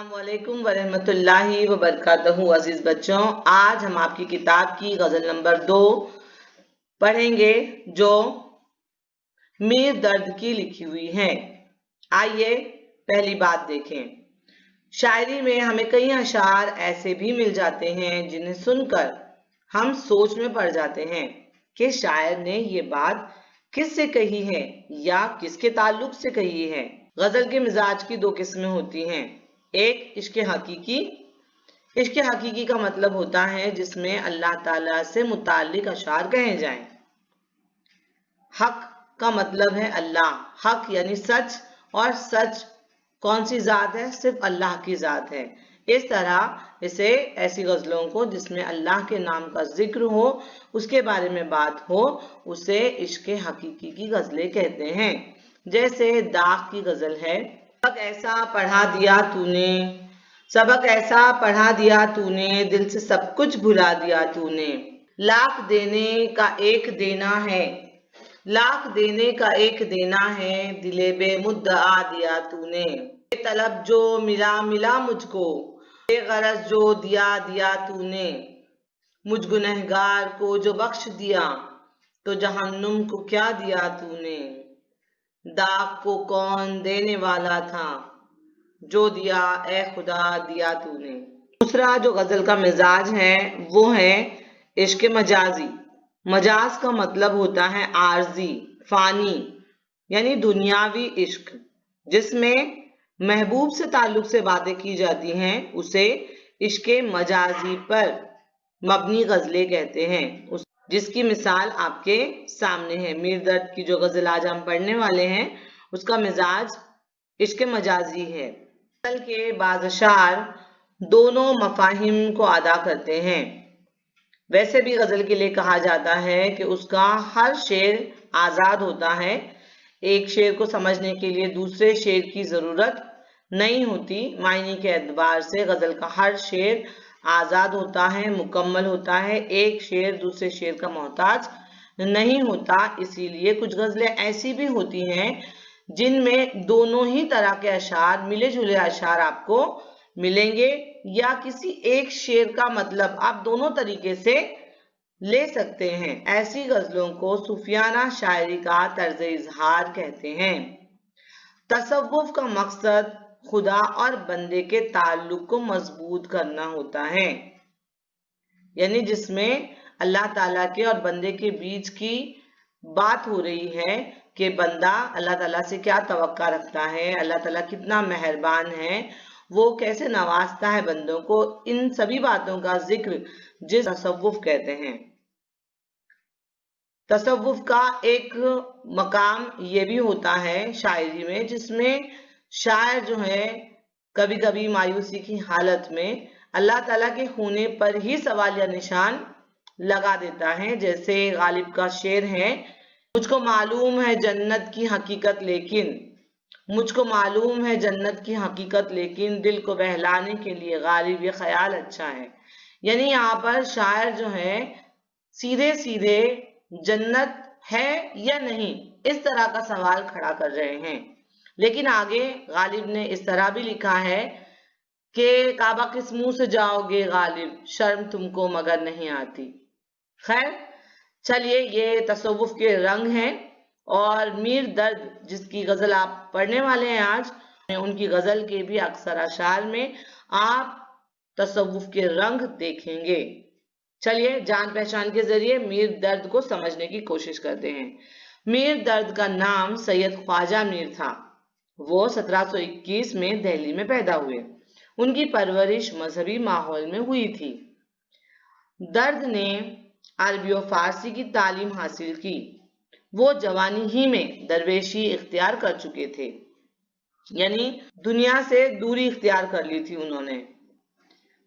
अस्सलामुअलैकुम वरहमतुल्लाहि वबरकातहू। अजीज बच्चों, आज हम आपकी किताब की गजल नंबर 2 पढ़ेंगे जो मीर दर्द की लिखी हुई है। आइए पहली बात देखें। शायरी में हमें कई अशार ऐसे भी मिल जाते हैं जिन्हें सुनकर हम सोच में पड़ जाते हैं कि शायर ने ये बात किससे कही है या किसके ताल्लुक से कही है। गजल के मिजाज की दो किस्में होती हैं। एक इश्क हकीकी। इश्क हकीकी का मतलब होता है जिसमें अल्लाह ताला से मुताल्लिक अशार कहे जाएं। हक का मतलब है अल्लाह, हक यानी सच, और सच कौन सी जात है? सिर्फ अल्लाह की जात है। इस तरह इसे ऐसी गजलों को जिसमें अल्लाह के नाम का जिक्र हो, उसके बारे में बात हो, उसे इश्क हकीकी की गजलें कहते हैं। जैसे दाग की गजल है। सबक ऐसा पढ़ा दिया तूने, सबक ऐसा पढ़ा दिया तूने, दिल से सब कुछ भुला दिया तूने। लाख देने का एक देना है, लाख देने का एक देना है, दिले बेमुद्दआ दिया तूने। बेतलब जो मिला मिला मुझको, बेगरज जो दिया दिया तूने। मुझ गुनहगार को जो बख्श दिया, तो जहन्नुम को क्या दिया तूने। दाग को कौन देने वाला था, जो दिया ए खुदा दिया तूने। दूसरा जो गजल का मिजाज है वो है इश्क मजाजी। मजाज का मतलब होता है आरजी, फानी, यानी दुनियावी इश्क, जिसमें महबूब से ताल्लुक से बातें की जाती हैं, उसे इश्क मजाजी पर मबनी गजलें कहते हैं। जिसकी मिसाल आपके सामने है। मीर दर्द की जो गजल आज हम पढ़ने वाले हैं उसका मिजाज इश्क मजाजी है। गजल के बाज़ अशार दोनों मफाहिम को अदा करते हैं। वैसे भी गजल के लिए कहा जाता है कि उसका हर शेर आजाद होता है। एक शेर को समझने के लिए दूसरे शेर की जरूरत नहीं होती। मायने के एतबार से गजल का हर शेर आजाद होता है, मुकम्मल होता है। एक शेर दूसरे शेर का मोहताज नहीं होता। इसीलिए कुछ गजलें ऐसी भी होती हैं जिनमें दोनों ही तरह के अशार, मिले जुले अशार आपको मिलेंगे, या किसी एक शेर का मतलब आप दोनों तरीके से ले सकते हैं। ऐसी गजलों को सूफियाना शायरी का तर्ज इजहार कहते हैं। तसव्वुफ का मकसद खुदा और बंदे के ताल्लुक को मजबूत करना होता है, यानी जिसमें अल्लाह ताला के और बंदे के बीच की बात हो रही है कि बंदा अल्लाह ताला से क्या तवक्का रखता है, अल्लाह ताला कितना मेहरबान है, वो कैसे नवाजता है बंदों को। इन सभी बातों का जिक्र जिस तसव्वुफ कहते हैं। तसव्वुफ का एक मकाम ये भी होता है शायरी में, जिसमें शायर जो है कभी कभी मायूसी की हालत में अल्लाह ताला के होने पर ही सवाल या निशान लगा देता है। जैसे गालिब का शेर है, मुझको मालूम है जन्नत की हकीकत लेकिन, मुझको मालूम है जन्नत की हकीकत लेकिन, दिल को बहलाने के लिए गालिब ये ख्याल अच्छा है। यानी यहाँ पर शायर जो है सीधे सीधे जन्नत है या नहीं, इस तरह का सवाल खड़ा कर रहे हैं। लेकिन आगे गालिब ने इस तरह भी लिखा है कि काबा किस मुंह से जाओगे गालिब, शर्म तुमको मगर नहीं आती। खैर चलिए, ये तसव्वुफ के रंग हैं। और मीर दर्द जिसकी गजल आप पढ़ने वाले हैं आज, उनकी गजल के भी अक्सर अशार में आप तसव्वुफ के रंग देखेंगे। चलिए जान पहचान के जरिए मीर दर्द को समझने की कोशिश करते हैं। मीर दर्द का नाम सैयद ख्वाजा मीर था। वो 1721 में दिल्ली में पैदा हुए। उनकी परवरिश मजहबी माहौल में हुई थी। दर्द ने अरबी और फारसी की तालीम हासिल की। वो जवानी ही में दरवेशी इख्तियार कर चुके थे, यानी दुनिया से दूरी इख्तियार कर ली थी उन्होंने।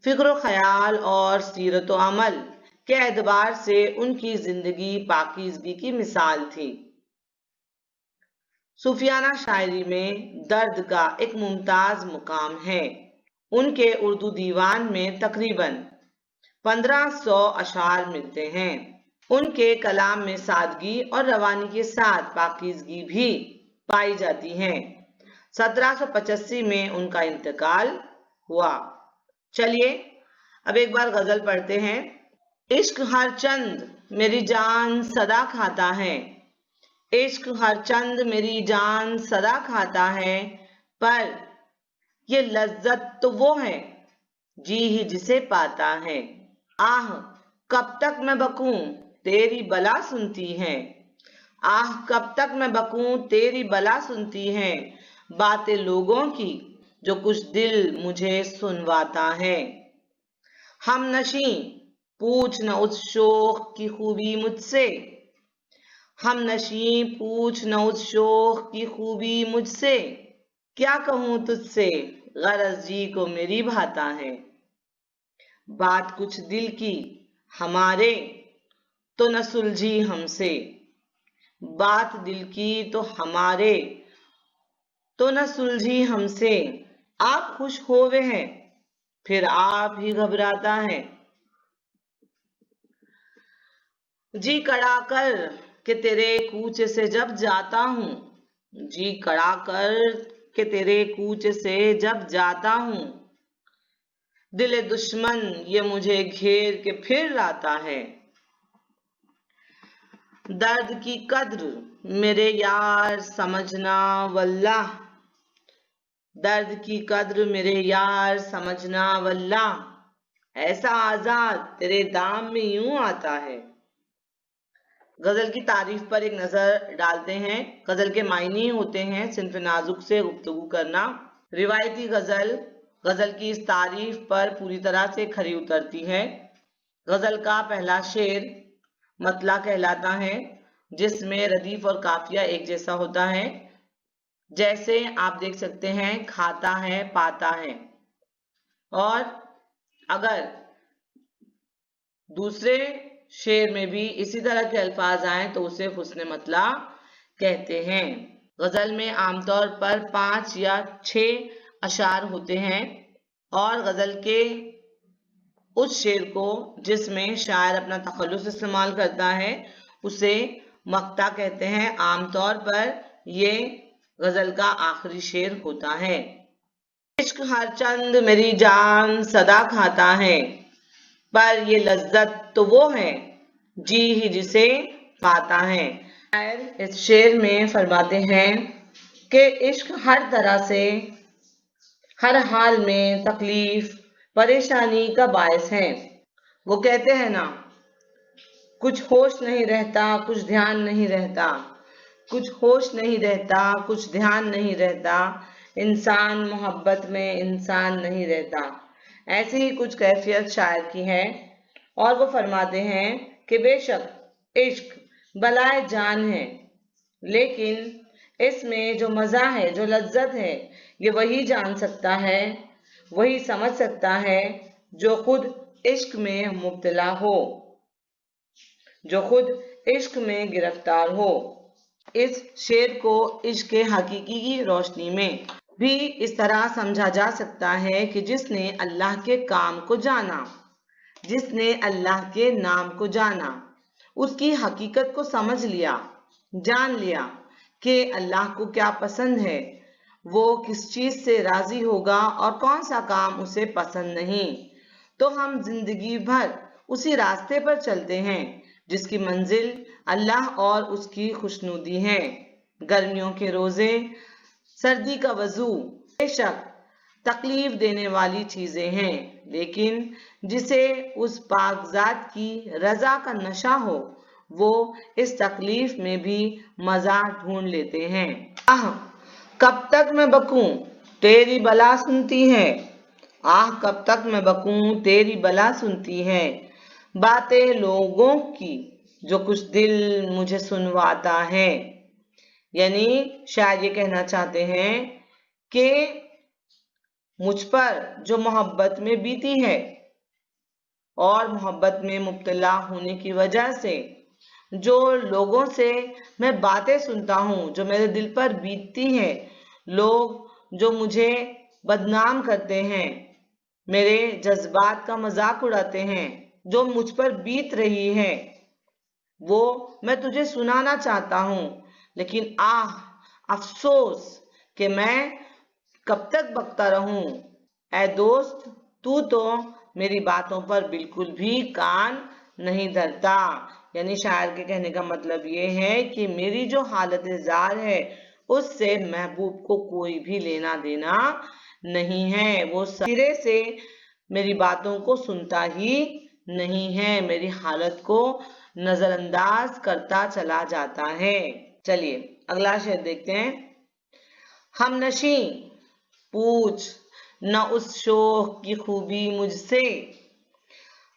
फिक्र ख्याल और सीरत अमल के एतबार से उनकी जिंदगी पाकीज़गी की मिसाल थी। सूफियाना शायरी में दर्द का एक मुमताज मुकाम है। उनके उर्दू दीवान में तकरीबन 1500 अशार मिलते हैं। उनके कलाम में सादगी और रवानी के साथ पाकीज़गी भी पाई जाती है। 1785 में उनका इंतकाल हुआ। चलिए अब एक बार गजल पढ़ते हैं। इश्क हर चंद मेरी जान सदा खाता है, इश्क हर चंद मेरी जान सदा खाता है, पर ये लज्जत तो वो है जी ही जिसे पाता है। आह कब तक मैं बकूं तेरी बला सुनती है, आह कब तक मैं बकूं तेरी बला सुनती है, बातें लोगों की जो कुछ दिल मुझे सुनवाता है। हम नशी पूछ न उस शोख की खूबी मुझसे, हम नशी पूछ न उस शोख की खूबी मुझसे, क्या कहूं तुझसे गरज जी को मेरी भाता है। बात कुछ दिल की हमारे तो न सुलझी हमसे, बात दिल की तो हमारे तो न सुलझी हमसे, आप खुश होवे हैं फिर आप ही घबराता है। जी कड़ा कर के तेरे कूच से जब जाता हूँ, जी कड़ा कर के तेरे कूच से जब जाता हूँ, दिल दुश्मन ये मुझे घेर के फिर लाता है। दर्द की कद्र मेरे यार समझना वल्लाह, दर्द की कद्र मेरे यार समझना वल्लाह, ऐसा आजाद तेरे दाम में यूं आता है। गजल की तारीफ पर एक नजर डालते हैं। गजल के मायने होते हैं सिन्फ नाजुक से गुफ्तगू करना। रिवायती गजल गजल की इस तारीफ पर पूरी तरह से खरी उतरती है। गजल का पहला शेर मतला कहलाता है, जिसमें रदीफ और काफिया एक जैसा होता है। जैसे आप देख सकते हैं खाता है पाता है, और अगर दूसरे शेर में भी इसी तरह के अल्फाज आए तो उसे हुस्न मतला कहते हैं। गजल में आमतौर पर 5 या 6 अशार होते हैं, और गजल के उस शेर को जिसमें शायर अपना तखल्लुस इस्तेमाल करता है उसे मक्ता कहते हैं। आमतौर पर ये गजल का आखिरी शेर होता है। इश्क हर चंद मेरी जान सदा खाता है, पर ये लज्जत तो वो है जी ही जिसे पाता है। शायर इस शेर में फरमाते हैं कि इश्क हर तरह से हर हाल में तकलीफ परेशानी का बायस है। वो कहते हैं ना, कुछ होश नहीं रहता कुछ ध्यान नहीं रहता, कुछ होश नहीं रहता कुछ ध्यान नहीं रहता, इंसान मोहब्बत में इंसान नहीं रहता। ऐसी ही कुछ कैफियत शायर की है। और वो फरमाते हैं कि बेशक इश्क बलाए जान है, लेकिन इसमें जो मज़ा है जो लज्जत है ये वही जान सकता है, वही समझ सकता है जो खुद इश्क में मुब्तला हो, जो खुद इश्क में गिरफ्तार हो। इस शेर को इश्क के हकीकी की रोशनी में भी इस तरह समझा जा सकता है कि जिसने अल्लाह के काम को जाना, जिसने अल्लाह के नाम को जाना, उसकी हकीकत को समझ लिया, जान लिया कि अल्लाह को क्या पसंद है, वो किस चीज से राजी होगा और कौन सा काम उसे पसंद नहीं, तो हम जिंदगी भर उसी रास्ते पर चलते हैं जिसकी मंजिल अल्लाह और उसकी खुशनुदी है। गर्मियों के रोजे, सर्दी का वजू बेशक तकलीफ देने वाली चीजें हैं, लेकिन जिसे उस पाकज़ात की रजा का नशा हो वो इस तकलीफ में भी मजा ढूंढ लेते हैं। आह कब तक मैं बकूं तेरी बला सुनती है, आह कब तक मैं बकूं तेरी बला सुनती है, बातें लोगों की जो कुछ दिल मुझे सुनवाता है। यानी शायद ये कहना चाहते हैं कि मुझ पर जो मोहब्बत में बीती है और मोहब्बत में मुब्तला होने की वजह से जो लोगों से मैं बातें सुनता हूँ, जो मेरे दिल पर बीतती है, लोग जो मुझे बदनाम करते हैं, मेरे जज्बात का मजाक उड़ाते हैं, जो मुझ पर बीत रही है वो मैं तुझे सुनाना चाहता हूँ, लेकिन अफसोस कि मैं कब तक बकता रहूं, اے دوست تو میری باتوں پر بالکل بھی کان نہیں دھرتا. یعنی شاعر کے کہنے کا مطلب یہ ہے کہ میری جو حالت زار ہے اس سے محبوب کو کوئی بھی لینا دینا نہیں ہے. وہ سرے سے میری باتوں کو سنتا ہی نہیں ہے، میری حالت کو نظر انداز کرتا چلا جاتا ہے. چلیے اگلا شعر دیکھتے ہیں. ہم نشیں پوچھ نہ اس شوق کی خوبی مجھ سے،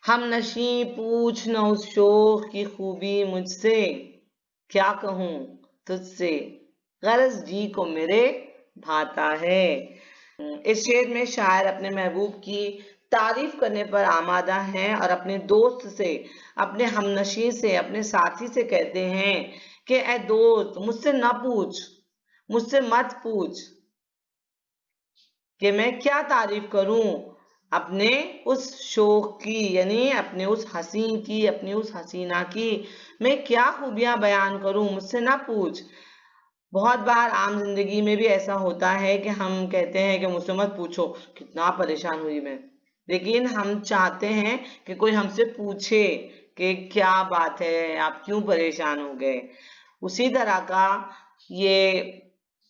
ہم نشیں پوچھ نہ اس شوق کی خوبی مجھ سے، کیا کہوں تجھ سے غرض جی کو میرے بھاتا ہے. اس شعر میں شاعر اپنے محبوب کی تعریف کرنے پر آمادہ ہیں اور اپنے دوست سے، اپنے ہمنشیں سے، اپنے ساتھی سے کہتے ہیں کہ اے دوست مجھ سے نہ پوچھ، مجھ سے مت پوچھ کہ میں کیا تعریف کروں اپنے اس شوق کی، یعنی اپنے اس حسین کی، اپنی اس حسینہ کی میں کیا خوبیاں بیان کروں، مجھ سے نہ پوچھ. بہت بار عام زندگی میں بھی ایسا ہوتا ہے کہ ہم کہتے ہیں کہ مجھ سے مت پوچھو، کتنا پریشان ہوئی میں، لیکن ہم چاہتے ہیں کہ کوئی ہم سے پوچھے کہ کیا بات ہے، آپ کیوں پریشان ہو گئے. اسی طرح کا یہ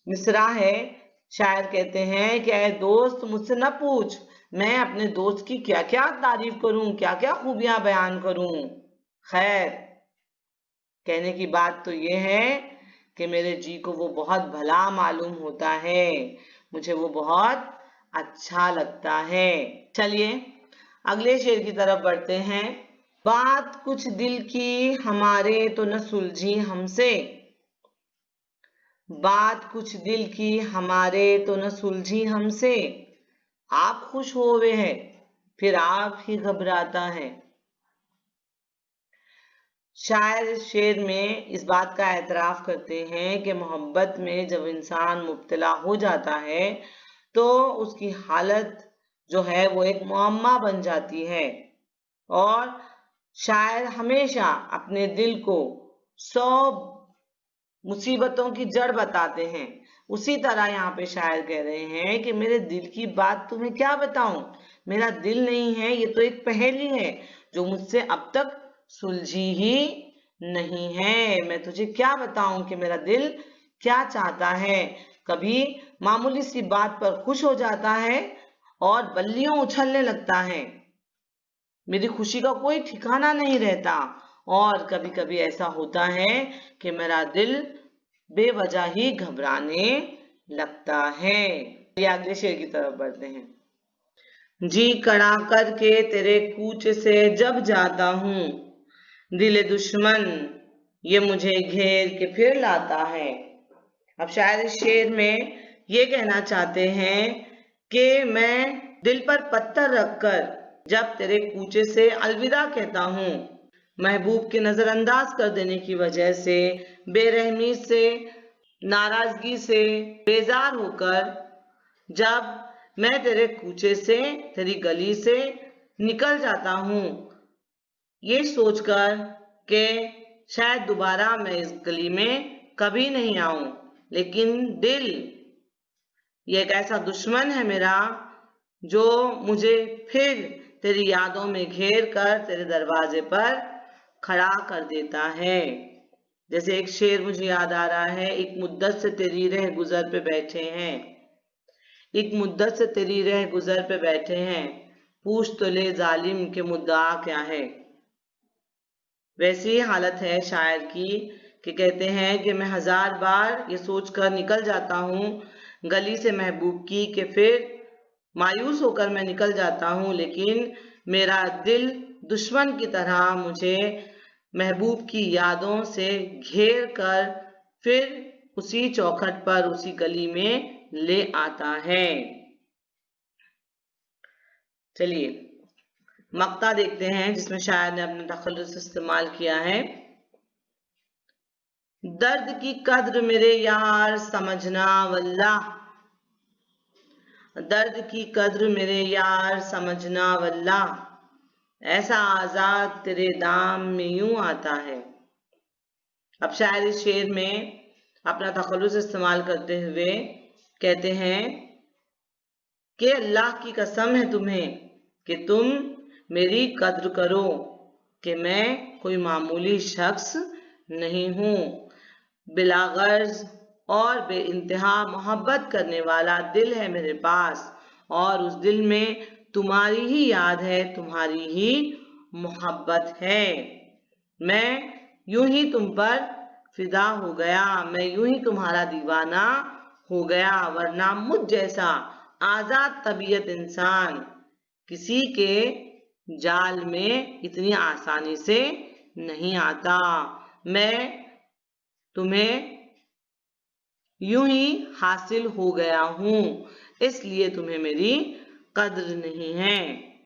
مصرع ہے. شاعر کہتے ہیں کہ اے دوست مجھ سے نہ پوچھ، میں اپنے دوست کی کیا کیا تعریف کروں، کیا کیا خوبیاں بیان کروں. خیر کہنے کی بات تو یہ ہے کہ میرے جی کو وہ بہت بھلا معلوم ہوتا ہے، مجھے وہ بہت اچھا لگتا ہے. چلیے اگلے شعر کی طرف بڑھتے ہیں. بات کچھ دل کی ہمارے تو نہ سلجھی ہم سے، بات کچھ دل کی ہمارے تو نہ سلجھی ہم سے، آپ خوش ہوئے ہیں پھر آپ ہی گھبراتا ہے. شاعر شعر میں اس بات کا اعتراف کرتے ہیں کہ محبت میں جب انسان مبتلا ہو جاتا ہے تو اس کی حالت جو ہے وہ ایک معمہ بن جاتی ہے، اور شاعر ہمیشہ اپنے دل کو 100 مصیبتوں کی جڑ بتاتے ہیں. اسی طرح یہاں پہ شاعر کہہ رہے ہیں کہ میرے دل کی بات تمہیں کیا بتاؤں، میرا دل نہیں ہے، یہ تو ایک پہیلی ہے جو مجھ سے اب تک سلجھی ہی نہیں ہے. میں تجھے کیا بتاؤں کہ میرا دل کیا چاہتا ہے. کبھی معمولی سی بات پر خوش ہو جاتا ہے اور بلیوں اچھلنے لگتا ہے، میری خوشی کا کوئی ٹھکانہ نہیں رہتا، اور کبھی کبھی ایسا ہوتا ہے کہ میرا دل بے وجہ ہی گھبرانے لگتا ہے. یہ اگلے شعر کی طرف بڑھتے ہیں. جی کڑا کر کے تیرے کوچ سے جب جاتا ہوں، دل دشمن یہ مجھے گھیر کے پھر لاتا ہے. اب شاعر اس شعر میں یہ کہنا چاہتے ہیں کہ میں دل پر پتھر رکھ کر جب تیرے کوچے سے الوداع کہتا ہوں، محبوب کے نظر انداز کر دینے کی وجہ سے، بے رحمی سے، ناراضگی سے بیزار ہو کر جب میں تیرے کوچے سے، تیری گلی سے نکل جاتا ہوں، یہ سوچ کر کہ شاید دوبارہ میں اس گلی میں کبھی نہیں آؤں، لیکن دل یہ ایک ایسا دشمن ہے میرا جو مجھے پھر تیری یادوں میں گھیر کر تیرے دروازے پر کھڑا کر دیتا ہے. جیسے ایک شعر مجھے یاد آ رہا ہے. ایک مدت سے تیری رہ گزر پہ بیٹھے ہیں، ایک مدت سے تیری رہ گزر پہ بیٹھے ہیں، پوچھ تو لے ظالم کے مدعا کیا ہے. ویسی حالت ہے شاعر کی کہ کہتے ہیں کہ میں 1000 بار یہ سوچ کر نکل جاتا ہوں گلی سے محبوب کی کہ پھر مایوس ہو کر میں نکل جاتا ہوں، لیکن میرا دل دشمن کی طرح مجھے محبوب کی یادوں سے گھیر کر پھر اسی چوکھٹ پر، اسی گلی میں لے آتا ہے. چلیے مقطع دیکھتے ہیں جس میں شاعر نے اپنا تخلص استعمال کیا ہے. درد کی قدر میرے یار سمجھنا واللہ، درد کی قدر میرے یار سمجھنا واللہ، ایسا آزاد تیرے دام میں یوں آتا ہے. اب شاعر اس شعر میں اپنا تخلص استعمال کرتے ہوئے کہتے ہیں کہ اللہ کی قسم ہے تمہیں کہ تم میری قدر کرو کہ میں کوئی معمولی شخص نہیں ہوں، بلا غرض اور بے انتہا محبت کرنے والا دل ہے میرے پاس، اور اس دل میں تمہاری ہی یاد ہے، تمہاری ہی محبت ہے۔ میں یوں ہی تم پر فدا ہو گیا، میں یوں ہی تمہارا دیوانہ ہو گیا، ورنہ مجھ جیسا آزاد طبیعت انسان کسی کے جال میں اتنی آسانی سے نہیں آتا۔ میں تمہیں یوں ہی حاصل ہو گیا ہوں، اس لیے تمہیں میری قدر نہیں ہے۔